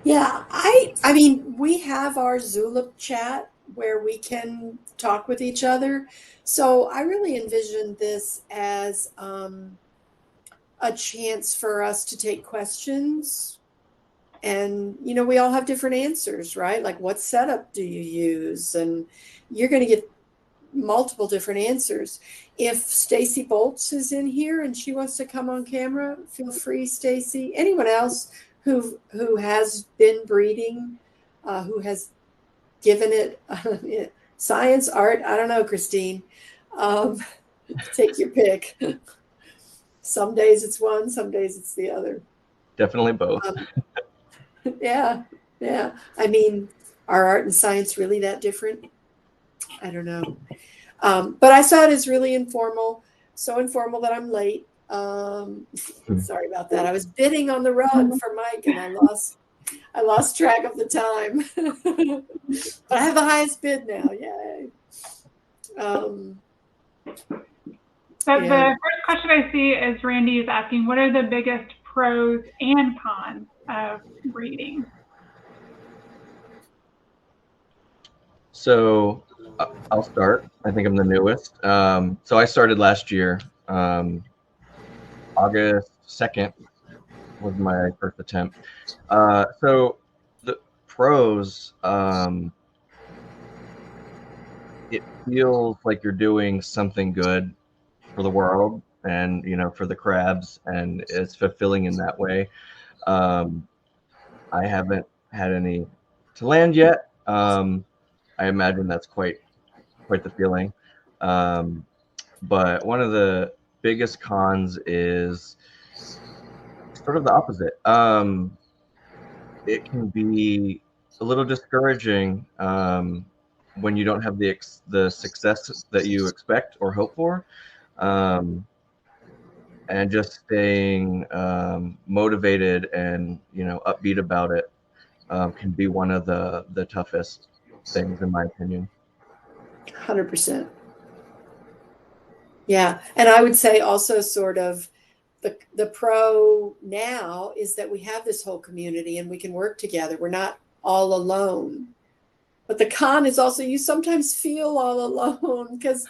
Yeah, I mean, we have our Zulip chat where we can talk with each other. So I really envisioned this as a chance for us to take questions. And, we all have different answers, right? Like, what setup do you use? And you're going to get multiple different answers. If Stacy Bolts is in here and she wants to come on camera, feel free, Stacy. Anyone else who has been breeding, who has given it science, art, I don't know, Christine. Um, take your pick. Some days it's one, some days it's the other. Definitely both. Yeah, yeah. I mean, are art and science really that different? I don't know. But I saw it as really informal, so informal that I'm late. Sorry about that. I was bidding on the rug for Mike, and I lost track of the time. But I have the highest bid now. Yay! So the first question I see is Randy is asking, what are the biggest pros and cons of breeding? So I'll start. I think I'm the newest. So I started last year. August 2nd was my first attempt. So the pros, it feels like you're doing something good for the world and, for the crabs, and it's fulfilling in that way. I haven't had any to land yet. I imagine that's quite the feeling. But one of the biggest cons is sort of the opposite. It can be a little discouraging when you don't have the success that you expect or hope for. And just staying motivated and upbeat about it can be one of the toughest things, in my opinion. 100%. Yeah, and I would say also sort of the pro now is that we have this whole community and we can work together. We're not all alone. But the con is also you sometimes feel all alone because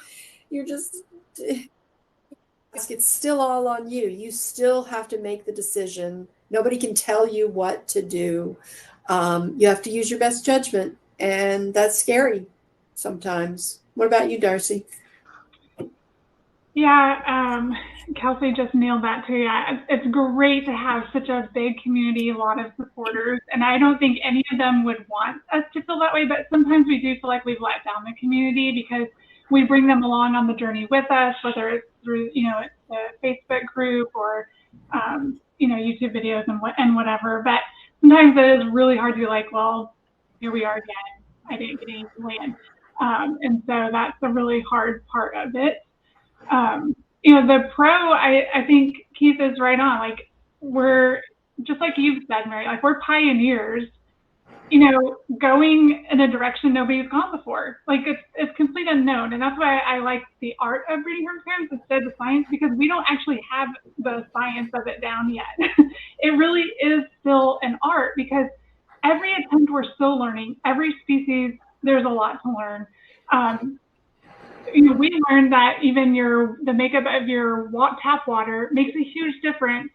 you're just it's still all on you. You still have to make the decision. Nobody can tell you what to do. You have to use your best judgment, and that's scary sometimes. What about you, Darcy? Yeah, Kelsey just nailed that too. Yeah, it's great to have such a big community, a lot of supporters, and I don't think any of them would want us to feel that way, but sometimes we do feel like we've let down the community because we bring them along on the journey with us, whether it's through, the Facebook group or, YouTube videos and whatever. But sometimes it is really hard to be like, well, here we are again. I didn't get any land. And so that's a really hard part of it. The pro, I think Keith is right on. Like, we're just like you've said, Mary, like we're pioneers, going in a direction nobody's gone before. Like it's complete unknown. And that's why I like the art of breeding hermit crabs instead of science, because we don't actually have the science of it down yet. It really is still an art because every attempt we're still learning, every species, there's a lot to learn. We learned that even the makeup of your tap water makes a huge difference.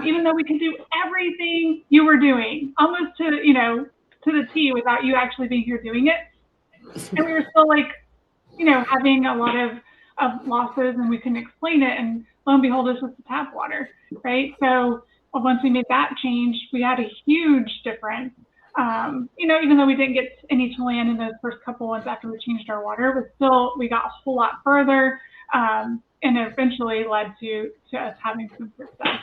Even though we can do everything you were doing, almost to the T without you actually being here doing it, and we were still like, having a lot of losses, and we couldn't explain it. And lo and behold, it's just the tap water, right? So once we made that change, we had a huge difference. Even though we didn't get any to land in those first couple ones after we changed our water, but we got a whole lot further, and it eventually led to us having some success.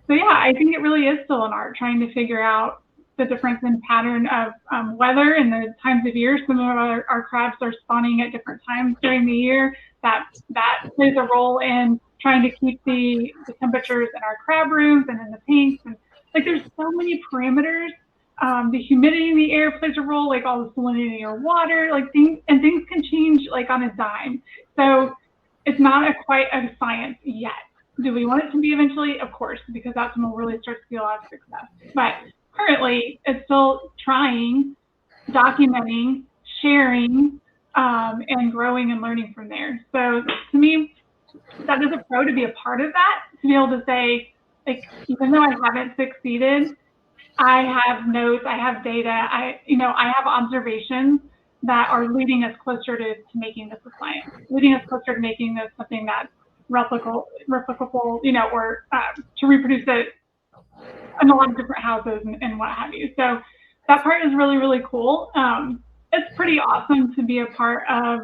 So yeah, I think it really is still an art trying to figure out the difference in pattern of weather and the times of year. Some of our crabs are spawning at different times during the year. That plays a role in trying to keep the temperatures in our crab rooms and in the tanks. And like, there's so many parameters. The humidity in the air plays a role, like all the salinity in your water, like things can change like on a dime. So it's not quite a science yet. Do we want it to be eventually? Of course, because that's when we'll really start to see a lot of success. But currently is still trying, documenting, sharing, and growing and learning from there. So to me, that is a pro to be a part of that, to be able to say, like, even though I haven't succeeded, I have notes, I have data, I have observations that are leading us closer to making this a science, leading us closer to making this something that's replicable, or to reproduce it in a lot of different houses and what have you. So that part is really, really cool. It's pretty awesome to be a part of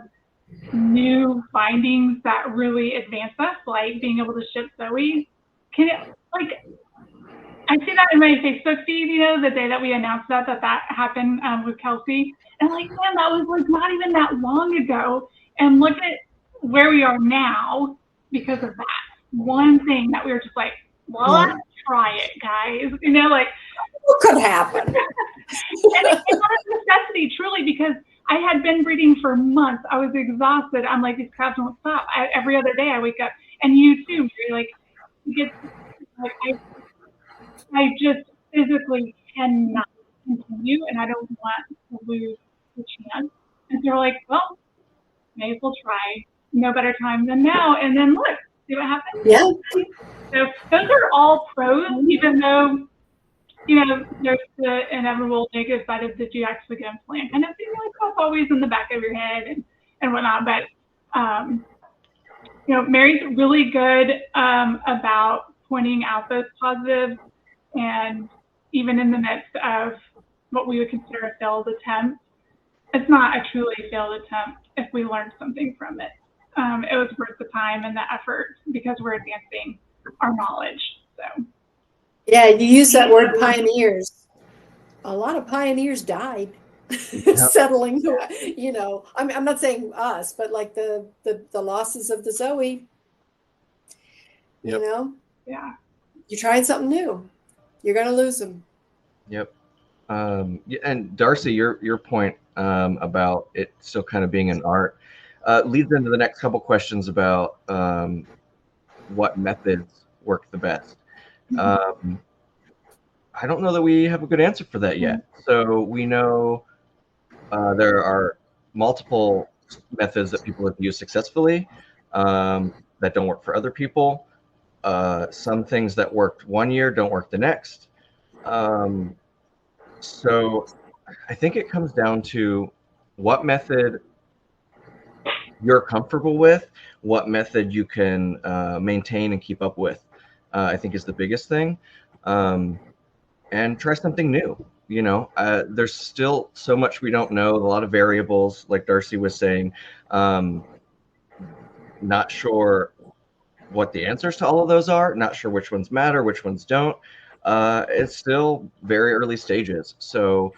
new findings that really advance us, like being able to ship Zoe. I see that in my Facebook feed, the day that we announced that happened with Kelsey. And like, man, that was like not even that long ago. And look at where we are now because of that one thing that we were just like, well, let's try it, guys. Like, what could happen? And it's not a necessity, truly, because I had been breeding for months. I was exhausted. I'm like, these crabs won't stop. Every other day I wake up, and you too, you're like, I just physically cannot continue, and I don't want to lose the chance. And so we're like, well, may as well try. No better time than now. And then look, see what happens. Yeah. So those are all pros, even though, there's the inevitable negative side of, did you actually get implanted? And it's like that's always in the back of your head and whatnot. But Mary's really good about pointing out those positives, and even in the midst of what we would consider a failed attempt, it's not a truly failed attempt if we learned something from it. It was worth the time and the effort because we're advancing our knowledge. So. Yeah, you use that word pioneers. A lot of pioneers died settling. I'm not saying us, but like the losses of the Zoe. Yep. Yeah. You're trying something new. You're gonna lose them. Yep. And Darcy, your point about it still kind of being an art leads into the next couple questions about what methods work the best. I don't know that we have a good answer for that yet. So we know there are multiple methods that people have used successfully that don't work for other people. Some things that worked one year don't work the next. So I think it comes down to what method you're comfortable with, what method you can maintain and keep up with, I think is the biggest thing. And try something new. There's still so much we don't know, a lot of variables, like Darcy was saying. Not sure what the answers to all of those are, not sure which ones matter, which ones don't. It's still very early stages. So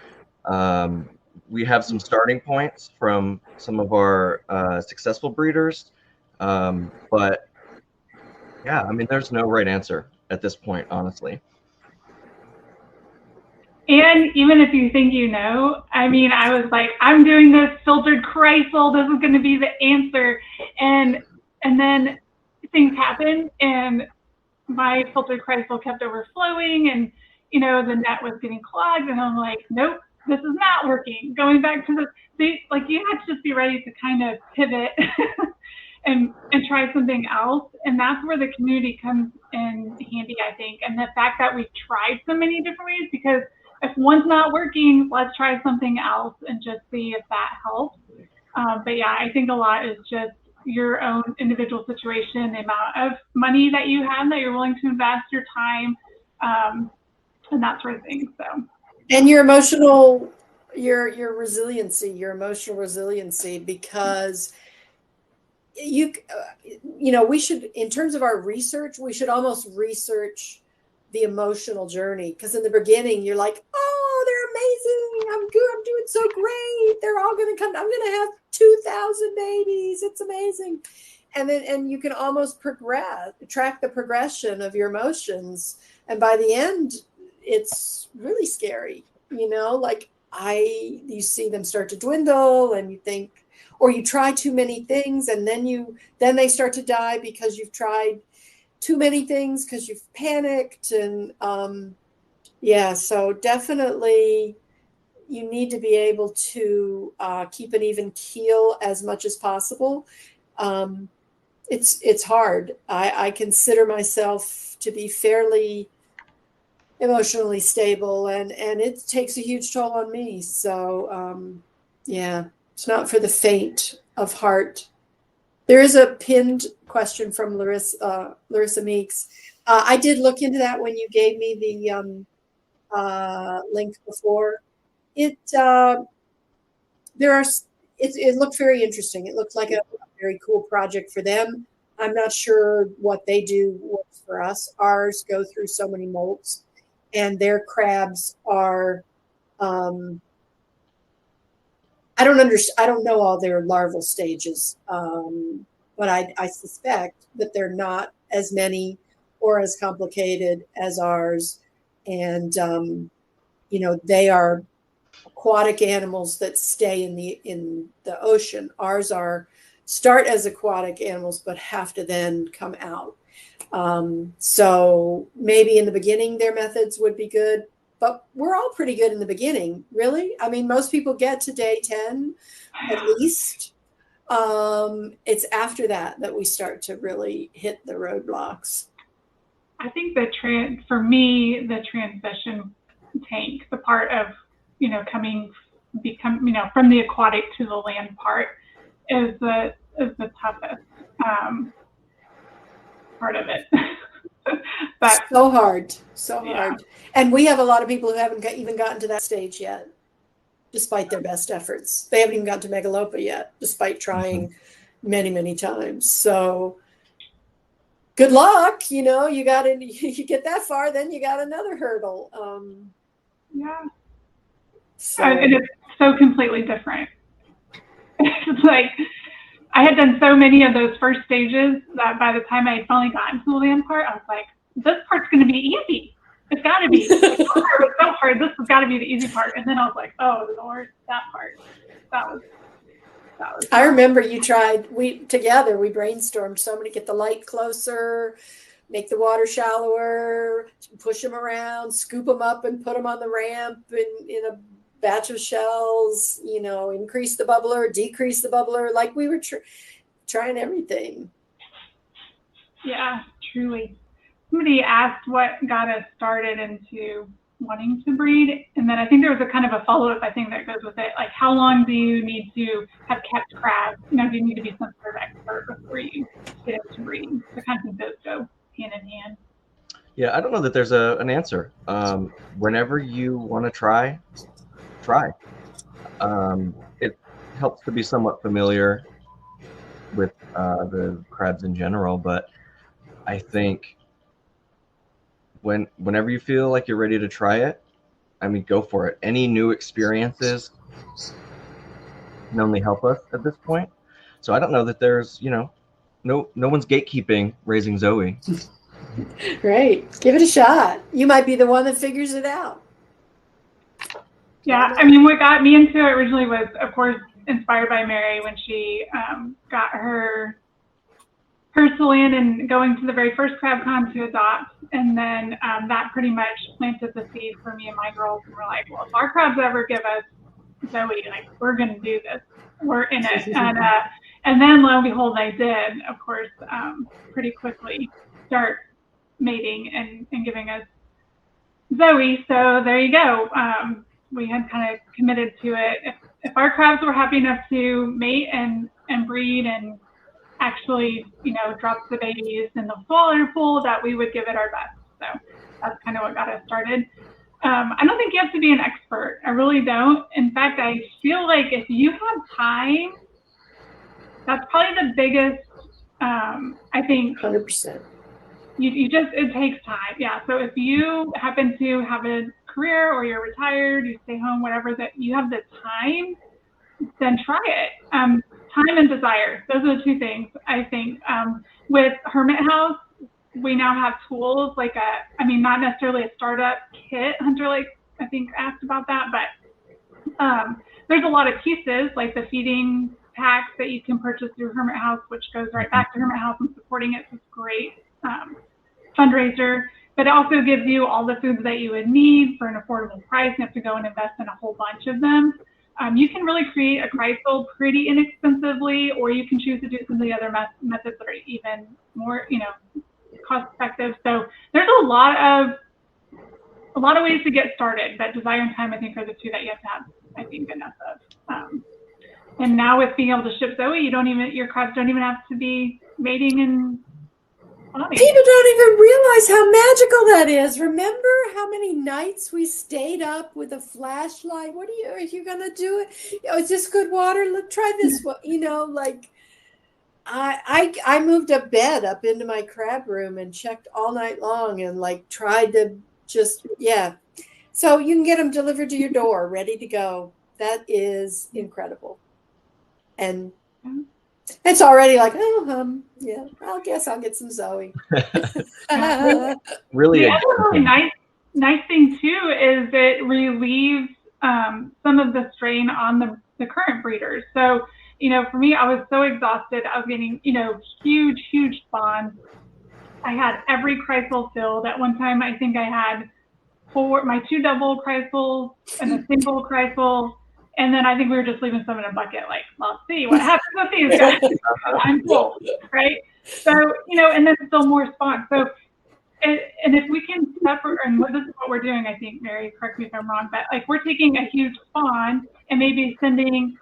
we have some starting points from some of our successful breeders. But yeah, there's no right answer at this point, honestly. And even if you think I was like, I'm doing this filtered Kreisel, this is going to be the answer. And then things happen, and my filtered Kreisel kept overflowing, and, the net was getting clogged, and I'm like, nope, this is not working. Going back to you have to just be ready to kind of pivot and try something else. And that's where the community comes in handy, I think. And the fact that we've tried so many different ways, because if one's not working, let's try something else and just see if that helps. But yeah, I think a lot is just your own individual situation, the amount of money that you have that you're willing to invest, your time, and that sort of thing. So. And your emotional, your emotional resiliency, because we should, in terms of our research, we should almost research the emotional journey, because in the beginning you're like, oh, they're amazing, I'm good, I'm doing so great, they're all going to come, I'm going to have 2,000 babies, it's amazing. And you can almost track the progression of your emotions, and by the end it's really scary, like you see them start to dwindle, and you think, or you try too many things, and then they start to die because you've tried too many things, because you've panicked, and Yeah, so definitely you need to be able to keep an even keel as much as possible. Um, it's hard. I consider myself to be fairly emotionally stable, and it takes a huge toll on me. So yeah, it's not for the faint of heart. There is a pinned question from Larissa Meeks. I did look into that when you gave me the link before. It there are it looked very interesting. It looked like a very cool project for them. I'm not sure what they do works for us. Ours go through so many molds, and their crabs are. Um, I don't understand. I don't know all their larval stages, but I suspect that they're not as many or as complicated as ours, and they are aquatic animals that stay in the ocean. Ours are start as aquatic animals, but have to then come out. So maybe in the beginning their methods would be good, but we're all pretty good in the beginning, really. I mean, most people get to day 10 at least. It's after that that we start to really hit the roadblocks. I think for me, the transition tank, the part of, from the aquatic to the land part is the toughest part of it. But so hard. Yeah. And we have a lot of people who haven't even gotten to that stage yet, despite their best efforts. They haven't even gotten to megalopa yet, despite trying many, many times. So good luck. You get that far, then you got another hurdle. Yeah. So. And it's so completely different. It's like I had done so many of those first stages that by the time I had finally gotten to the land part, I was like, this part's going to be easy. It's got to be. It was so hard. This has got to be the easy part. And then I was like, oh, Lord, that part. That was I remember we brainstormed so many, get the light closer, make the water shallower, push them around, scoop them up and put them on the ramp in a batch of shells, increase the bubbler, decrease the bubbler. Like we were trying everything. Yeah, truly. Somebody asked what got us started into wanting to breed, and then I think there was a kind of a follow-up, I think, that goes with it. Like, how long do you need to have kept crabs? Do you need to be some sort of expert before you get into breeding? So kind of think those go hand in hand. Yeah, I don't know that there's an answer. Whenever you want to try. It helps to be somewhat familiar with the crabs in general, but I think whenever you feel like you're ready to try it, I mean, go for it. Any new experiences can only help us at this point. So I don't know that there's, no one's gatekeeping raising Zoe. Right. Give it a shot. You might be the one that figures it out. Yeah, I mean, what got me into it originally was, of course, inspired by Mary when she got her Saline and going to the very first CrabCon to adopt. And then that pretty much planted the seed for me and my girls. And we're like, well, if our crabs ever give us Zoe, like, we're going to do this. We're in it. And then lo and behold, I did, of course, pretty quickly start mating and giving us Zoe. So there you go. We had kind of committed to it. If our crabs were happy enough to mate and breed and actually, drop the babies in the smaller pool, that we would give it our best. So that's kind of what got us started. I don't think you have to be an expert. I really don't. In fact, I feel like if you have time, that's probably the biggest, I think. 100%. It takes time. Yeah. So if you happen to have a career or you're retired, you stay home, whatever, that you have the time, then try it. Time and desire. Those are the two things, I think. With Hermit House, we now have tools like not necessarily a startup kit. Hunter, I think, asked about that, but there's a lot of pieces like the feeding packs that you can purchase through Hermit House, which goes right back to Hermit House and supporting it. It's great fundraiser. but it also gives you all the foods that you would need for an affordable price. You have to go and invest in a whole bunch of them. You can really create a Kreisel pretty inexpensively, or you can choose to do some of the other methods that are even more, cost effective. So there's a lot of ways to get started, but desire and time, I think, are the two that you have to have, I think, enough of. And now with being able to ship Zoe, your crabs don't even have to be mating and spawning. People don't even realize how magical that is. Remember how many nights we stayed up with a flashlight? Are you gonna do it? Is this good water? Look, try this one. Like I moved a bed up into my crab room and checked all night long and like tried to So you can get them delivered to your door, ready to go. That is incredible. And it's already like, I guess I'll get some Zoe. Really, the other really nice thing too is it relieves some of the strain on the current breeders. So, for me, I was so exhausted. I was getting, huge spawns. I had every Kreisel filled. At one time, I think I had my 2 double Kreisels and a single Kreisel. And then I think we were just leaving some in a bucket, like, let's see what happens with these guys. I'm full, right? So, and then still more spawns. So, and if we can separate, and this is what we're doing, I think, Mary, correct me if I'm wrong, but like we're taking a huge spawn and maybe sending,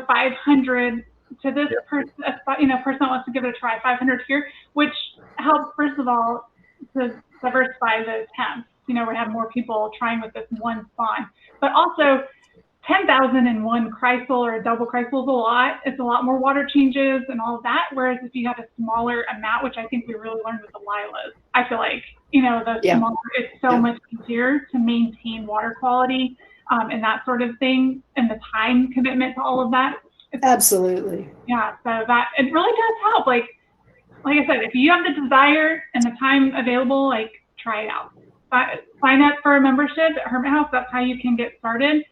500 to this person, person that wants to give it a try, 500 here, which helps, first of all, to diversify the attempts. We have more people trying with this one spawn, but also 10,001 Kreisel or a double Kreisel is a lot. It's a lot more water changes and all of that. Whereas if you had a smaller amount, which I think we really learned with the Lilas, I feel like, smaller, it's so much easier to maintain water quality and that sort of thing, and the time commitment to all of that. Absolutely. Yeah, so that it really does help. Like I said, if you have the desire and the time available, like try it out. Sign up for a membership at Hermit House. That's how you can get started.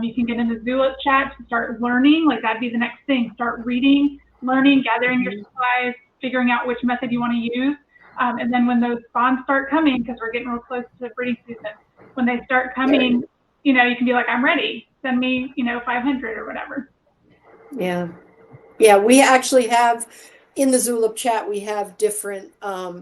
You can get into Zulip chat to start learning. Like that'd be the next thing. Start reading, learning, gathering your supplies, figuring out which method you want to use. And then when those spawns start coming, because we're getting real close to breeding season, when they start coming, you can be like, I'm ready. Send me, 500 or whatever. Yeah. Yeah, we actually have, in the Zulip chat, we have different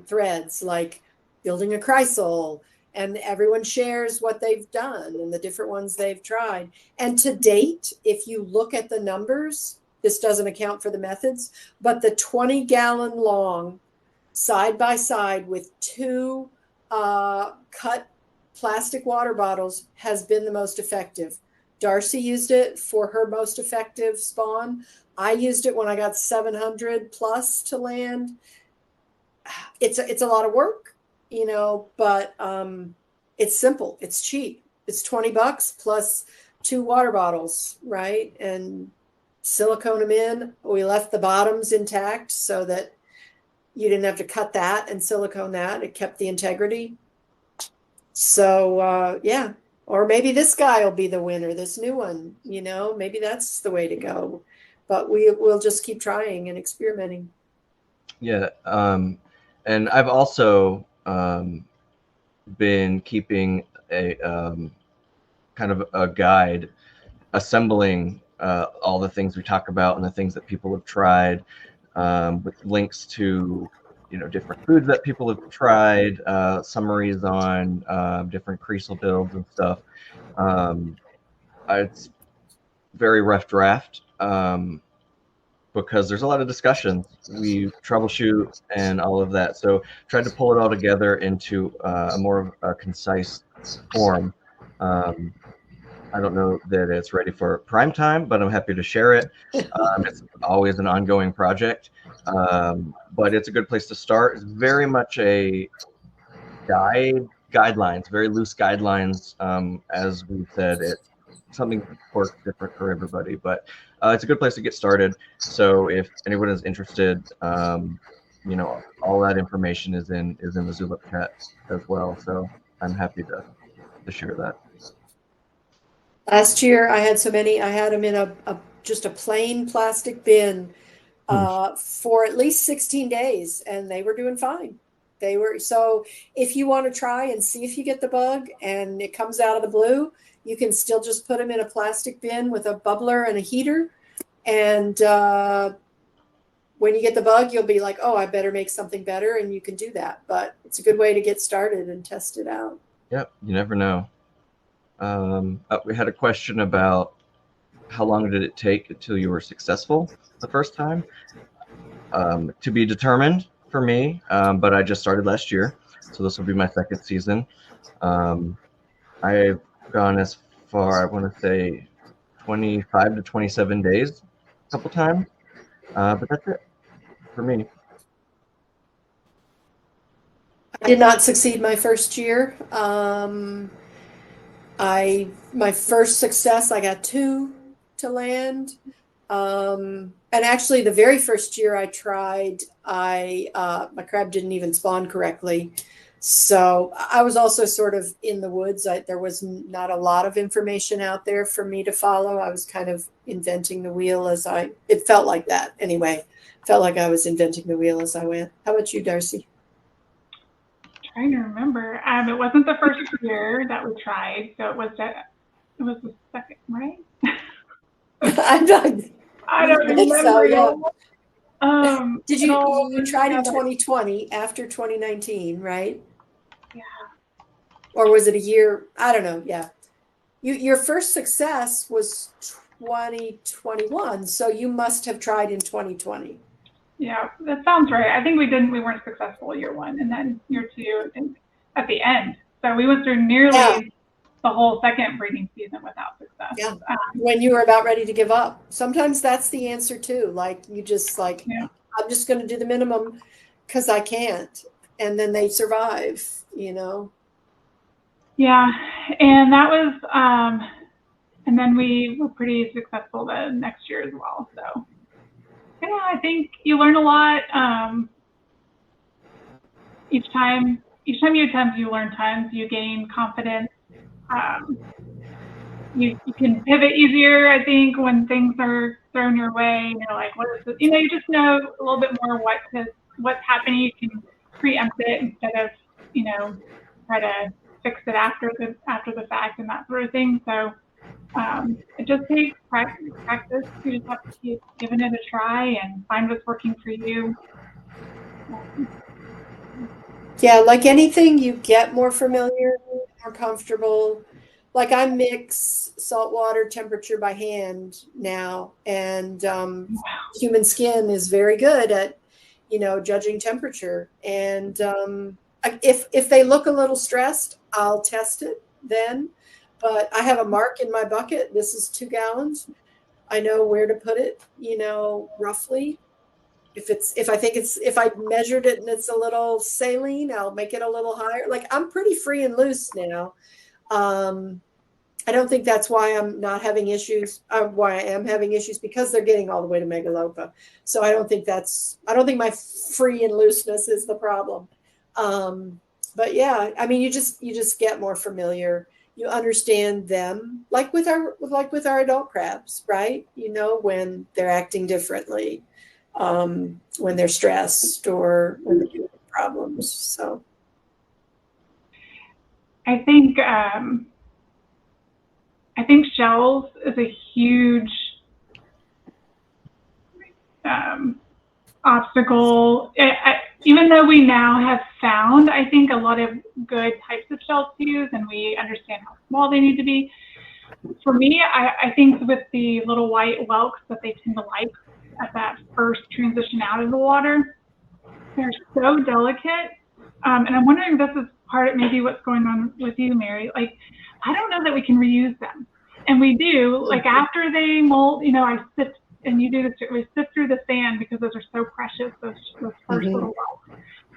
threads, like building a Kreisel, and everyone shares what they've done and the different ones they've tried. And to date, if you look at the numbers, this doesn't account for the methods, but the 20-gallon long side by side with 2 cut plastic water bottles has been the most effective. Darcy used it for her most effective spawn. I used it when I got 700 plus to land. It's a lot of work, but it's simple. It's cheap. It's $20 plus 2 water bottles, right? And silicone them in. We left the bottoms intact so that you didn't have to cut that and silicone that. It kept the integrity. So, or maybe this guy will be the winner, this new one, maybe that's the way to go. But we'll just keep trying and experimenting. Yeah. And I've also been keeping a kind of a guide, assembling all the things we talk about and the things that people have tried, with links to different foods that people have tried, summaries on different Kreisel builds and stuff. It's very rough draft because there's a lot of discussions. We troubleshoot and all of that. So tried to pull it all together into a more concise form. I don't know that it's ready for prime time, but I'm happy to share it. It's always an ongoing project, but it's a good place to start. It's very much a guidelines, very loose guidelines. As we said, it's something works different for everybody, but it's a good place to get started. So if anyone is interested, all that information is in the Zulip chat as well. So I'm happy to share that. Last year, I had so many. I had them in just a plain plastic bin for at least 16 days, and they were doing fine. They were, so if you want to try and see if you get the bug and it comes out of the blue, you can still just put them in a plastic bin with a bubbler and a heater. And when you get the bug, you'll be like, oh, I better make something better. And you can do that. But it's a good way to get started and test it out. Yep, you never know. We had a question about how long did it take until you were successful the first time? To be determined for me, but I just started last year, so this will be my second season. I've gone as far, I want to say 25 to 27 days a couple times, but that's it for me. I did not succeed my first year. My first success, I got 2 to land. And actually, the very first year I tried, my crab didn't even spawn correctly. So I was also sort of in the woods. There was not a lot of information out there for me to follow. I was kind of inventing the wheel it felt like that anyway. Felt like I was inventing the wheel as I went. How about you, Darcy? Trying to remember. It wasn't the first year that we tried, so it was the second, right? I'm not. I don't I think remember. so, yeah. Did you tried in together. 2020 after 2019, right? Yeah. Or was it a year? I don't know. Yeah. Your first success was 2021, so you must have tried in 2020. Yeah, that sounds right. I think we weren't successful year 1, and then year 2, I think, at the end. So we went through nearly the whole second breeding season without success. Yeah. When you were about ready to give up. Sometimes that's the answer too. Like you just I'm just going to do the minimum because I can't. And then they survive, Yeah. And that was, and then we were pretty successful the next year as well. So yeah, I think you learn a lot. Each time you attempt, you learn tons. You gain confidence. You can pivot easier, I think, when things are thrown your way. You're like, what is this? You just know a little bit more what's happening. You can preempt it instead of, try to fix it after the fact and that sort of thing. So it just takes practice. You just have to keep giving it a try and find what's working for you. Yeah, like anything, you get more familiar, more comfortable. Like I mix saltwater temperature by hand now, and human skin is very good at, judging temperature. And if they look a little stressed, I'll test it then. But I have a mark in my bucket. This is 2 gallons. I know where to put it, roughly. If I measured it and it's a little saline, I'll make it a little higher. Like I'm pretty free and loose now. I don't think that's why I'm not having issues. Why I am having issues, because they're getting all the way to Megalopa. So I don't think my free and looseness is the problem. But yeah, I mean, you just get more familiar. You understand them, like with our adult crabs, right? When they're acting differently, when they're stressed or when they're having problems. So I think shells is a huge obstacle. Even though we now have found, I think, a lot of good types of shells to use, and we understand how small they need to be. For me, I think with the little white whelks that they tend to like at that first transition out of the water, they're so delicate. And I'm wondering if this is part of maybe what's going on with you, Mary. Like, I don't know that we can reuse them. And we do, like after they molt, I sift, and you do this, we sift through the sand because those are so precious, those first little whelks.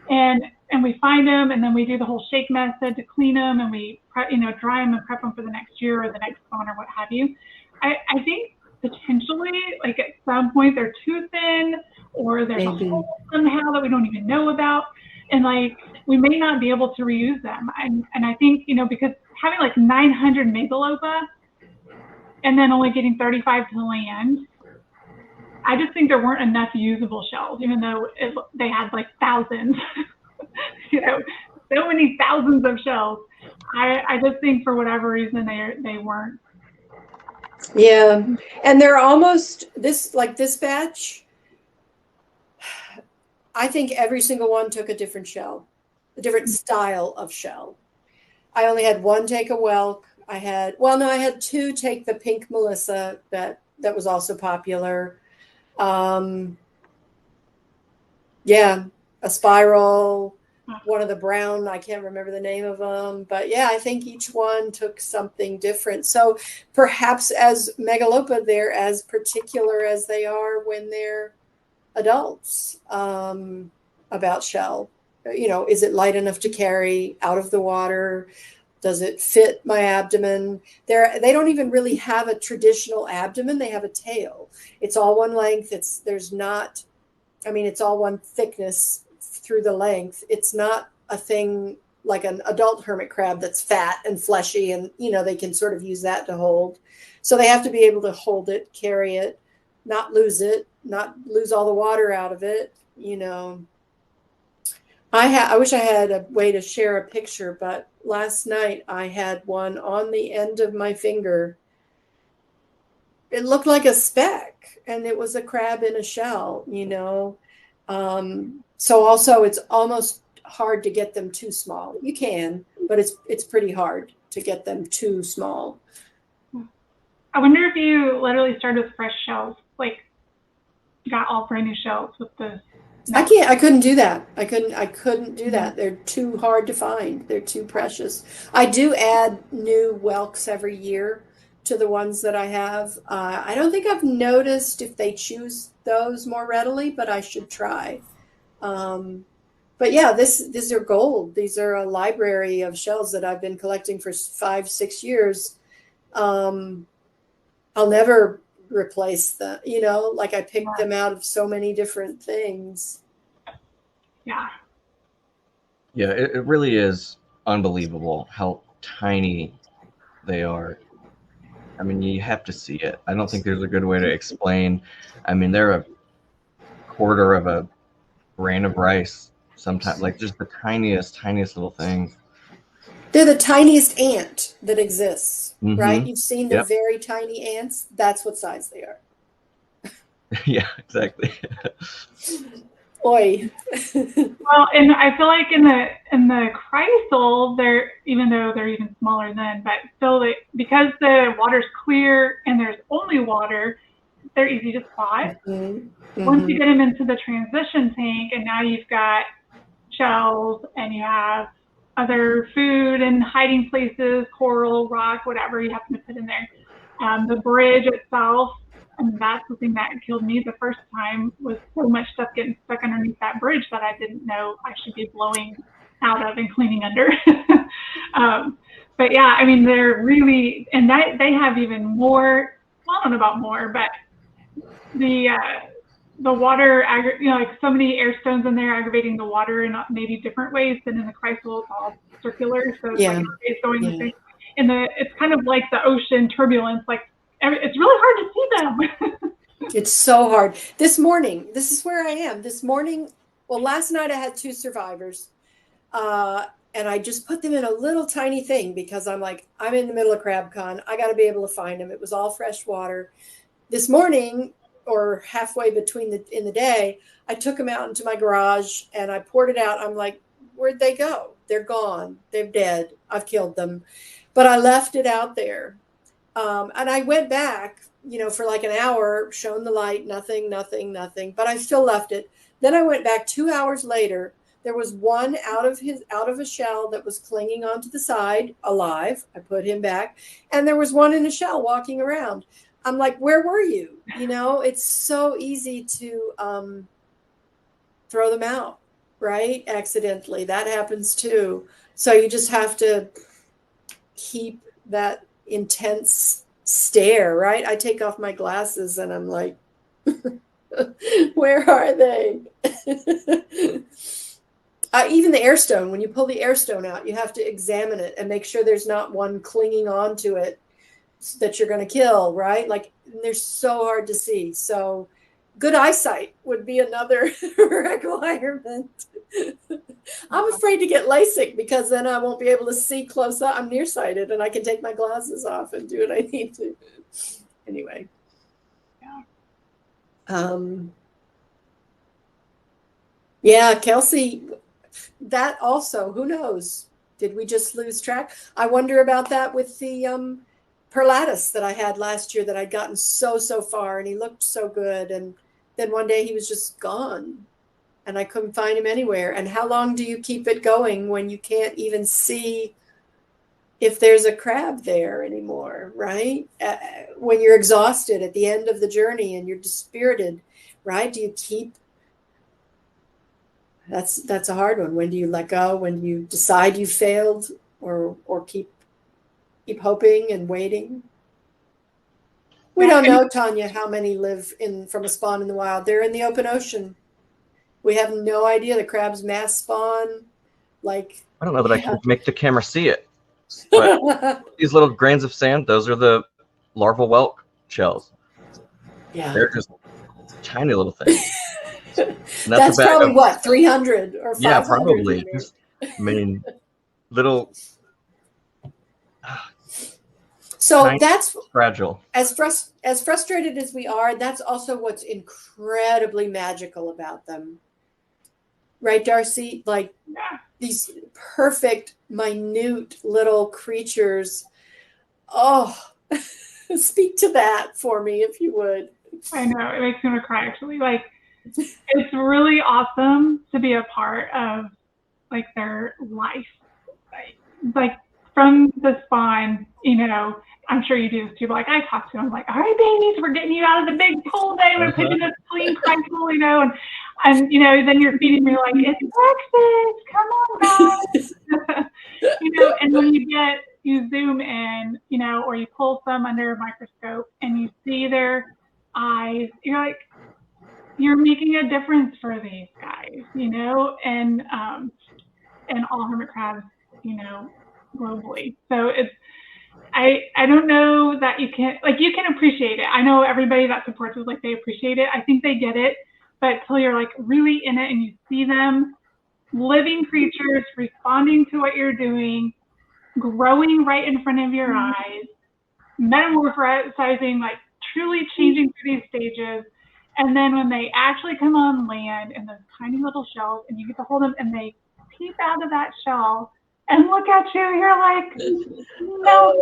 And we find them, and then we do the whole shake method to clean them, and we dry them and prep them for the next year or the next spawn or what have you. I think potentially, like at some point, they're too thin, or there's a hole somehow that we don't even know about, and like we may not be able to reuse them. And I think because having like 900 megalopa and then only getting 35 to land, I just think there weren't enough usable shells, even though they had like thousands. so many thousands of shells. I just think for whatever reason they weren't. Yeah, and they're almost this batch. I think every single one took a different shell, a different style of shell. I only had one take a whelk. I had two take the pink Melissa that was also popular. Yeah, a spiral, one of the brown, I can't remember the name of them, but yeah, I think each one took something different. So perhaps as Megalopa, they're as particular as they are when they're adults, about shell. Is it light enough to carry out of the water? Does it fit my abdomen? They don't even really have a traditional abdomen. They have a tail. It's all one length. It's all one thickness through the length. It's not a thing like an adult hermit crab that's fat and fleshy, and they can sort of use that to hold. So they have to be able to hold it, carry it, not lose all the water out of it. I wish I had a way to share a picture, but last night I had one on the end of my finger. It looked like a speck, and it was a crab in a shell, So also it's almost hard to get them too small. You can, but it's pretty hard to get them too small. I wonder if you literally started with fresh shells, like got all brand new shells with the. No. I couldn't do that. I couldn't do that. They're too hard to find. They're too precious. I do add new whelks every year to the ones that I have. I don't think I've noticed if they choose those more readily, but I should try. But yeah, these are gold. These are a library of shells that I've been collecting for 5-6 years. I'll never replace them, like I picked them out of so many different things. Yeah. Yeah, it really is unbelievable how tiny they are. I mean, you have to see it. I don't think there's a good way to explain. I mean, they're a quarter of a grain of rice sometimes, like just the tiniest little things. They're the tiniest ant that exists, right? Mm-hmm. You've seen the very tiny ants. That's what size they are. Yeah, exactly. Oi. Well, and I feel like in the Chrysal, even though they're even smaller then, but still, because the water's clear and there's only water, they're easy to spot. Mm-hmm. Once you get them into the transition tank, and now you've got shells and you have other food and hiding places, coral, rock, whatever you happen to put in there. The bridge itself, and that's the thing that killed me the first time, was so much stuff getting stuck underneath that bridge that I didn't know I should be blowing out of and cleaning under. But yeah, I mean, they're really, and that they have even more, well, I don't know about more, but the water, like so many air stones in there aggravating the water in maybe different ways than in the Chrysal. It's all circular, so it's like it's going the same. It's kind of like the ocean turbulence. Like it's really hard to see them. It's so hard. This morning, this is where I am. This morning, well, last night I had 2 survivors, and I just put them in a little tiny thing because I'm like, I'm in the middle of CrabCon. I got to be able to find them. It was all fresh water. This morning, or halfway in the day, I took them out into my garage and I poured it out. I'm like, where'd they go? They're gone. They're dead. I've killed them. But I left it out there. And I went back, for like an hour, shone the light, nothing. But I still left it. Then I went back 2 hours later. There was one out of a shell that was clinging onto the side, alive. I put him back. And there was one in a shell walking around. I'm like, where were you? It's so easy to throw them out, right? Accidentally. That happens too. So you just have to keep that intense stare, right? I take off my glasses and I'm like, where are they? Even the air stone, when you pull the air stone out, you have to examine it and make sure there's not one clinging onto it that you're going to kill, right? Like they're so hard to see. So good eyesight would be another requirement. I'm afraid to get LASIK because then I won't be able to see close up. I'm nearsighted and I can take my glasses off and do what I need to. Anyway. Yeah, Kelsey, that also, who knows? Did we just lose track? I wonder about that with the Perlatus that I had last year that I'd gotten so far, and he looked so good. And then one day he was just gone and I couldn't find him anywhere. And how long do you keep it going when you can't even see if there's a crab there anymore, right? When you're exhausted at the end of the journey and you're dispirited, right? Do you keep? That's a hard one. When do you let go? When do you decide you failed, or keep hoping and waiting? We don't know, Tanya, how many live from a spawn in the wild. They're in the open ocean. We have no idea. The crabs mass spawn. Like, I don't know that I can make the camera see it, but these little grains of sand, those are the larval whelk shells. Yeah, they're just tiny little things. That's probably what, 300 or 500? Yeah, probably. I mean, little. So that's fragile. As frustrated as we are, that's also what's incredibly magical about them. Right, Darcy? Like these perfect, minute little creatures. Oh, speak to that for me, if you would. I know, it makes me want to cry, actually. Like, it's really awesome to be a part of, like, their life. Like from the spawn, you know, I'm sure you do this too, but like I talk to them, like, all right, babies, we're getting you out of the big pool day. We're putting this clean pool, you know, and, you know, then you're feeding me like, it's breakfast. Come on, guys. You know, and when you zoom in, you know, or you pull some under a microscope and you see their eyes, you're like, you're making a difference for these guys, you know, and all hermit crabs, you know, globally. So I don't know that you can appreciate it. I know everybody that supports us, like, they appreciate it. I think they get it, but until you're like really in it and you see them, living creatures responding to what you're doing, growing right in front of your eyes, metamorphosizing, like truly changing through these stages. And then when they actually come on land in those tiny little shells and you get to hold them and they peep out of that shell and look at you, you're like, melt,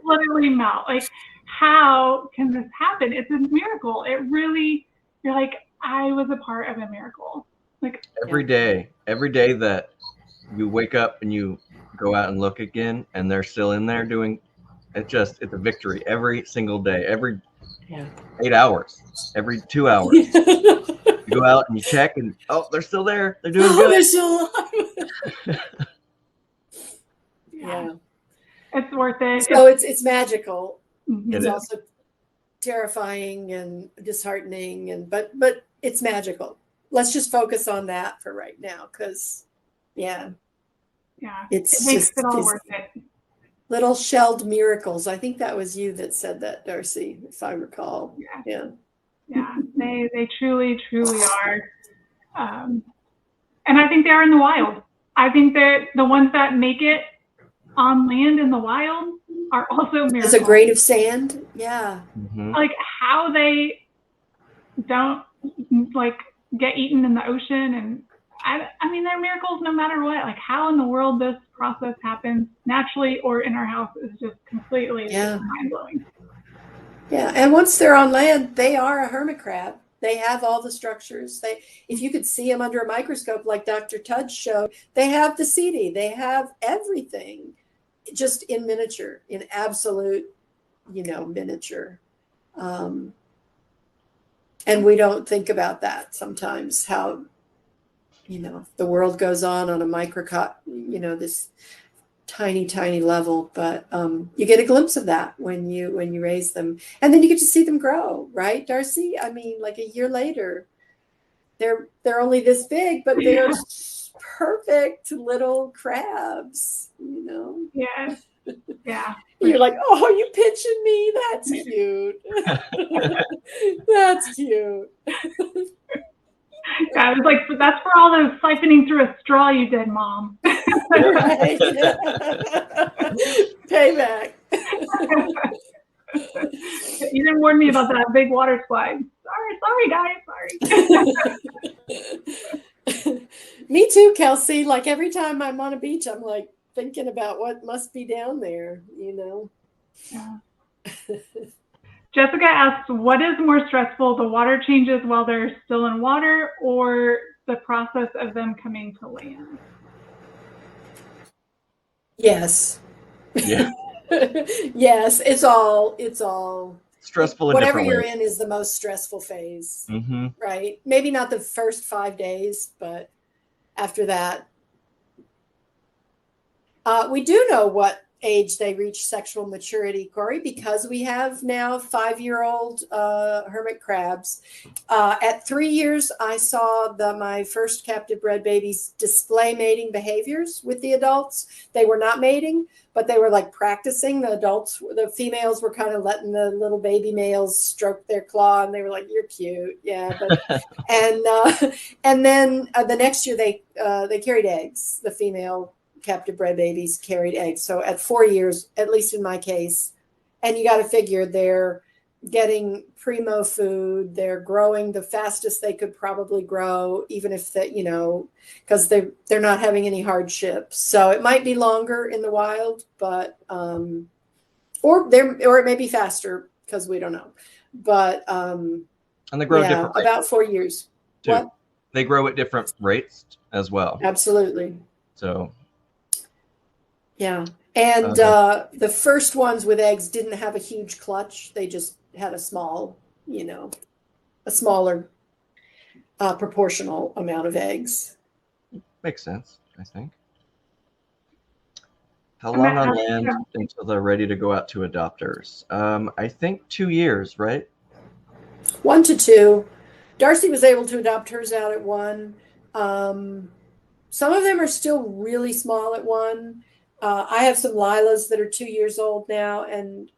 literally melt. Like, how can this happen? It's a miracle. It really, you're like, I was a part of a miracle. Like every day that you wake up and you go out and look again and they're still in there doing it's a victory every single day, every 8 hours, every 2 hours. You go out and you check and they're still there. They're doing good. They're still alive. Yeah. It's worth it. So it's magical. Mm-hmm. It's also terrifying and disheartening, but it's magical. Let's just focus on that for right now, because it makes it all worth it. Little shelled miracles. I think that was you that said that, Darcy, if I recall. Yeah. They truly are. And I think they are in the wild. I think that the ones that make it on land in the wild are also miracles. As a grain of sand. Yeah. Mm-hmm. Like how they don't like get eaten in the ocean, and I mean, they're miracles no matter what. Like how in the world this process happens naturally or in our house is just completely mind blowing. Yeah, and once they're on land, they are a hermit crab. They have all the structures. If you could see them under a microscope, like Dr. Tudge showed, they have the CD. They have everything, just in miniature, in absolute, miniature. And we don't think about that sometimes. How, the world goes on a microcosm, this tiny level, but you get a glimpse of that when you raise them, and then you get to see them grow, right, Darcy? I mean, like a year later, they're only this big, but they're perfect little crabs, Yeah, Yeah. You're like, oh, are you pinching me? That's cute. That's cute. Yeah, it was like, that's for all those siphoning through a straw you did, Mom. Right. Payback. You didn't warn me about that big water slide. Sorry, guys. Sorry. Me too, Kelsey. Like every time I'm on a beach, I'm like thinking about what must be down there, you know? Yeah. Jessica asks, what is more stressful, the water changes while they're still in water or the process of them coming to land? Yes. Yeah. Yes, it's all Stressful in whatever different you're ways. in is the most stressful phase, Mm-hmm. right? Maybe not the first 5 days, but after that. We do know what age they reach sexual maturity, Corey, because we have now 5-year-old hermit crabs. At 3 years, I saw my first captive bred babies display mating behaviors with the adults. They were not mating, but they were like practicing. The females were kind of letting the little baby males stroke their claw, and they were like, "You're cute, yeah." But and then the next year they carried eggs. The female captive bred babies carried eggs. So at 4 years, at least in my case, and you got to figure they're getting primo food, they're growing the fastest they could probably grow, even if that, because they're not having any hardships. So it might be longer in the wild, but or it may be faster because we don't know. But and they grow different rates, about 4 years. too. What? They grow at different rates as well. Absolutely. So yeah. And the first ones with eggs didn't have a huge clutch. They just had a smaller proportional amount of eggs. makes sense, I think. How long on land until they're ready to go out to adopters? I think 2 years, right? 1 to 2. Darcy was able to adopt hers out at 1. Some of them are still really small at 1. I have some Lilas that are 2 years old now, and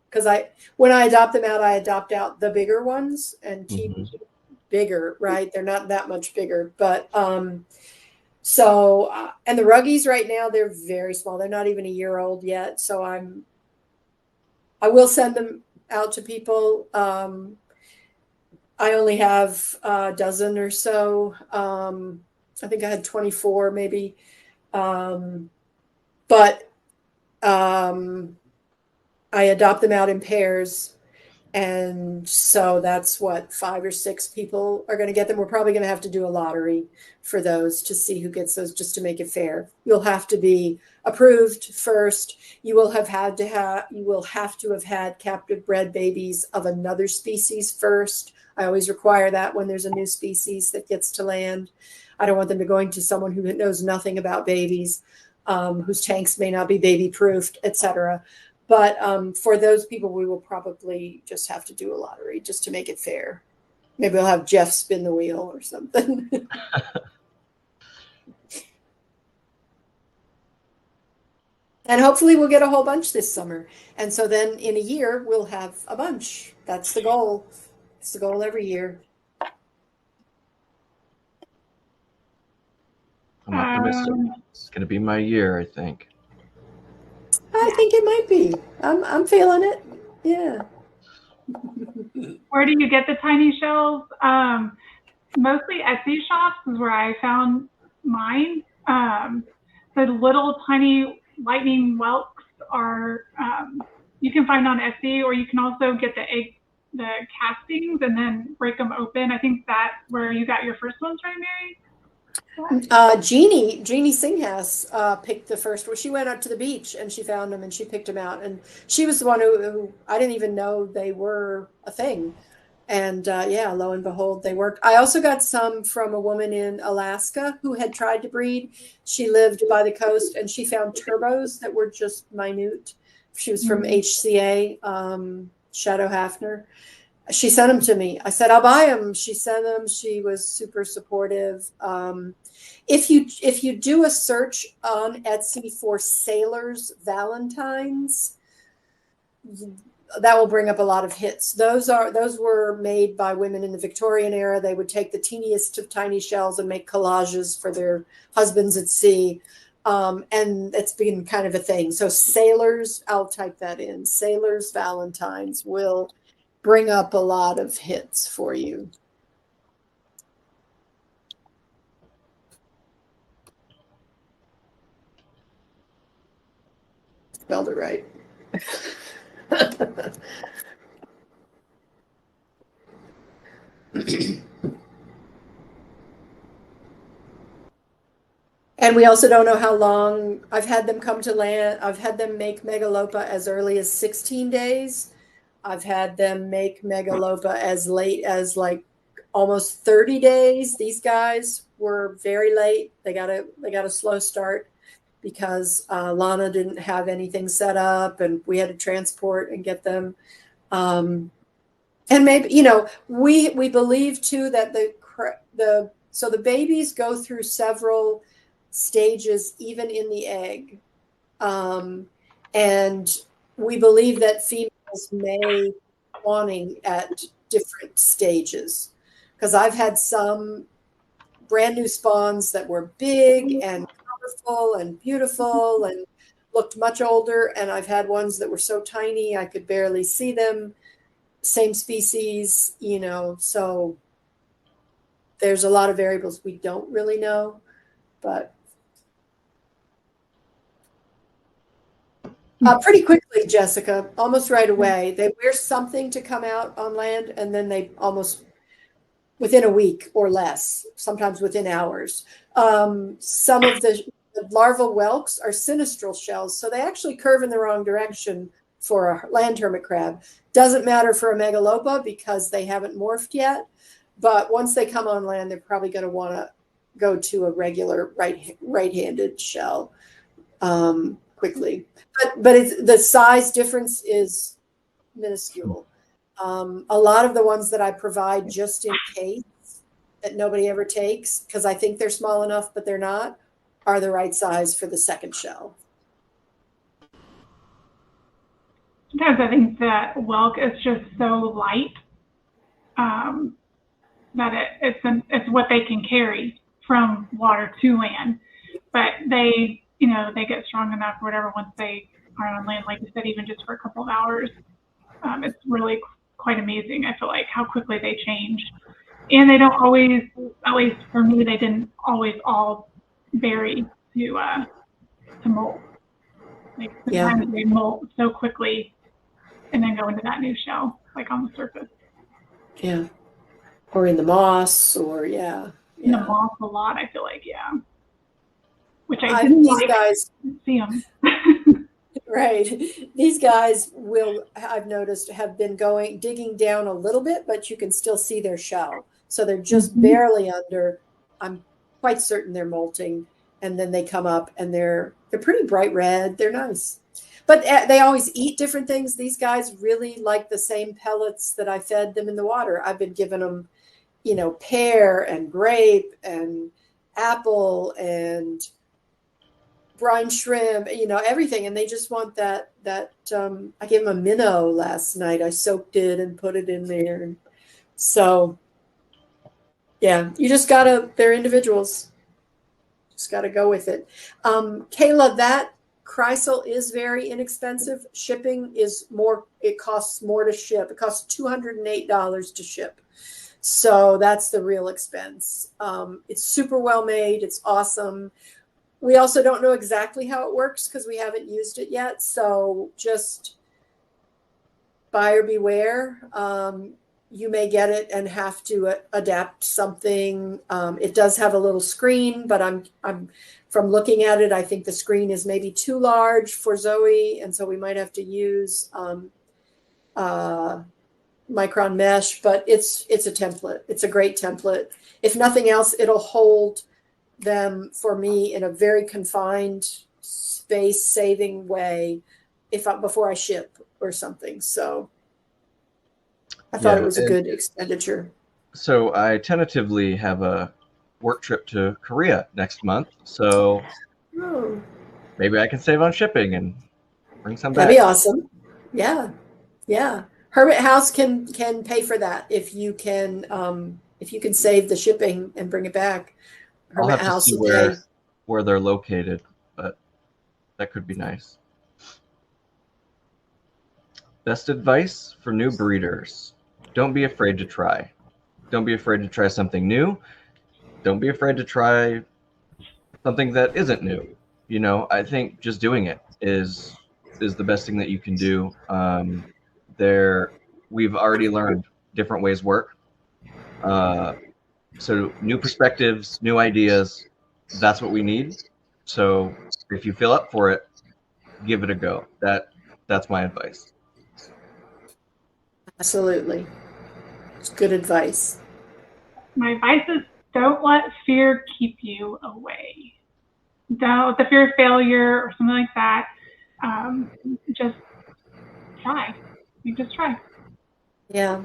because when I adopt them out, I adopt out the bigger ones and keep bigger, right? They're not that much bigger, but so and the Ruggies right now, they're very small. They're not even a year old yet, so I will send them out to people. I only have a dozen or so. I think I had 24 maybe. But I adopt them out in pairs. And so that's what 5 or 6 people are going to get them. We're probably going to have to do a lottery for those to see who gets those, just to make it fair. You'll have to be approved first. You will have to have had captive bred babies of another species first. I always require that when there's a new species that gets to land. I don't want them to going to someone who knows nothing about babies, whose tanks may not be baby proofed, etc. But for those people, we will probably just have to do a lottery just to make it fair. Maybe we'll have Jeff spin the wheel or something. And hopefully we'll get a whole bunch this summer. And so then in a year, we'll have a bunch. That's the goal. It's the goal every year. I'm optimistic. It's going to be my year, I think. I think it might be. I'm feeling it. Yeah. Where do you get the tiny shells? Mostly Etsy shops is where I found mine. The little tiny lightning whelks are you can find on Etsy, or you can also get the castings and then break them open. I think that's where you got your first ones, right, Mary? Jeannie Singhass picked the first one. She went out to the beach and she found them and she picked them out. And she was the one who I didn't even know they were a thing. And lo and behold, they worked. I also got some from a woman in Alaska who had tried to breed. She lived by the coast and she found turbos that were just minute. She was from HCA, Shadow Hafner. She sent them to me. I said, I'll buy them. She sent them. She was super supportive. If you do a search on Etsy for sailors Valentines, that will bring up a lot of hits. Those were made by women in the Victorian era. They would take the teeniest of tiny shells and make collages for their husbands at sea. And it's been kind of a thing. So sailors, I'll type that in. Sailors Valentines will bring up a lot of hits for you. Spelled it right. And we also don't know how long. I've had them come to land. I've had them make Megalopa as early as 16 days. I've had them make Megalopa as late as like almost 30 days. These guys were very late. They got a slow start because Lana didn't have anything set up, and we had to transport and get them. And maybe, you know, we believe too that the babies go through several stages even in the egg, and we believe that females may wanting at different stages, because I've had some brand new spawns that were big and colorful and beautiful and looked much older, and I've had ones that were so tiny I could barely see them. Same species, you know, so there's a lot of variables we don't really know, but pretty quickly, Jessica, almost right away. They wear something to come out on land, and then they almost within a week or less, sometimes within hours. Some of the larval whelks are sinistral shells, so they actually curve in the wrong direction for a land hermit crab. Doesn't matter for a megalopa because they haven't morphed yet, but once they come on land, they're probably going to want to go to a regular right-handed shell quickly. But the size difference is minuscule. A lot of the ones that I provide just in case that nobody ever takes, because I think they're small enough, but they're not, are the right size for the second shell. Sometimes I think that whelk is just so light that it's what they can carry from water to land. But they, you know, they get strong enough or whatever once they are on land, like you said, even just for a couple of hours. It's really quite amazing, I feel like, how quickly they change. And they don't always, at least for me, they didn't always all vary to molt. Like sometimes they molt so quickly and then go into that new shell, like on the surface. Yeah. Or in the moss, or in the moss a lot, I feel like, which I didn't these like guys see them. Right. These guys I've noticed, have been digging down a little bit, but you can still see their shell. So they're just barely under. I'm quite certain they're molting, and then they come up and they're pretty bright red. They're nice. But they always eat different things. These guys really like the same pellets that I fed them in the water. I've been giving them, you know, pear and grape and apple and brine shrimp, you know, everything. And they just want that I gave them a minnow last night. I soaked it and put it in there. And so, yeah, they're individuals. Just got to go with it. Kayla, that Chrysal is very inexpensive. Shipping is more, it costs more to ship. It costs $208 to ship. So that's the real expense. It's super well made. It's awesome. We also don't know exactly how it works because we haven't used it yet. So just buyer beware. You may get it and have to adapt something. It does have a little screen, but I'm from looking at it, I think the screen is maybe too large for Zoe, and so we might have to use micron mesh. But it's a template. It's a great template. If nothing else, it'll hold them for me in a very confined, space-saving way before I ship or something. So. I thought Yeah, it was a and good expenditure. so I tentatively have a work trip to Korea next month, so Oh, maybe I can save on shipping and bring some that'd be back. awesome. Yeah, yeah. Hermit House can pay for that if you can save the shipping and bring it back. I'll Hermit have to House see will pay. where they're located, but that could be nice. Best advice for new breeders: don't be afraid to try. Don't be afraid to try something new. Don't be afraid to try something that isn't new. You know, I think just doing it is the best thing that you can do. There, we've already learned different ways work. Uh, so new perspectives, new ideas, that's what we need. So if you feel up for it, give it a go. That's my advice. Absolutely. It's good advice. My advice is don't let fear keep you away. Don't the fear of failure or something like that. Just try. You just try. Yeah.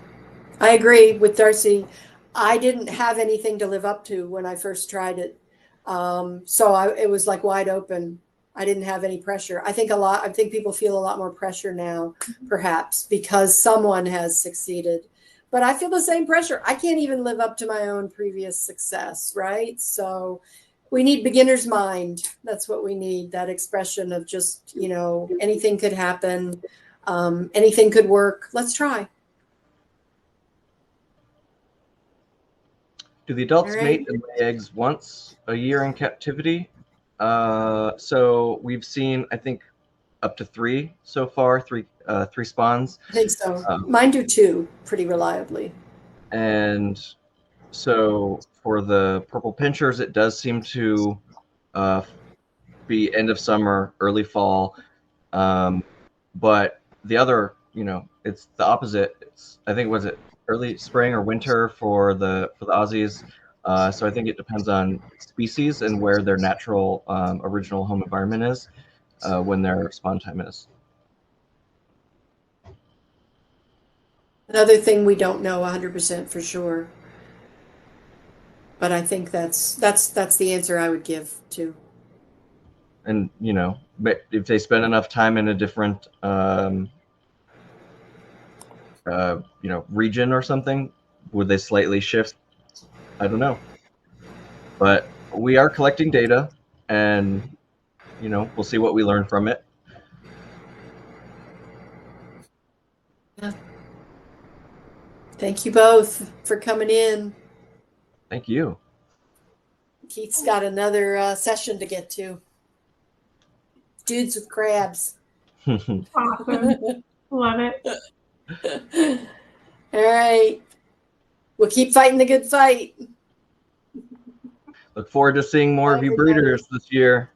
I agree with Darcy. I didn't have anything to live up to when I first tried it. It was like wide open. I didn't have any pressure. I think people feel a lot more pressure now, perhaps because someone has succeeded. But I feel the same pressure. I can't even live up to my own previous success, right? So we need beginner's mind. That's what we need. That expression of just, anything could happen. Anything could work. Let's try. Do the All adults right. mate and lay eggs once a year in captivity? So we've seen, I think, up to three so far, three spawns. I think so. Um, Mine do too, pretty reliably. and so for the purple pinchers, it does seem to uh, be end of summer, early fall. But the other, it's the opposite. I think, was it early spring or winter for the Aussies? So I think it depends on species and where their natural original home environment is when their spawn time is. Another thing we don't know 100% for sure, but I think that's the answer I would give too. And but if they spend enough time in a different region or something, would they slightly shift? I don't know. But we are collecting data, and we'll see what we learn from it. Yeah. Thank you both for coming in. Thank you. Keith's got another session to get to. Dudes with crabs. Awesome. Love it. All right. We'll keep fighting the good fight. Look forward to seeing more Bye, of you everybody. breeders this year.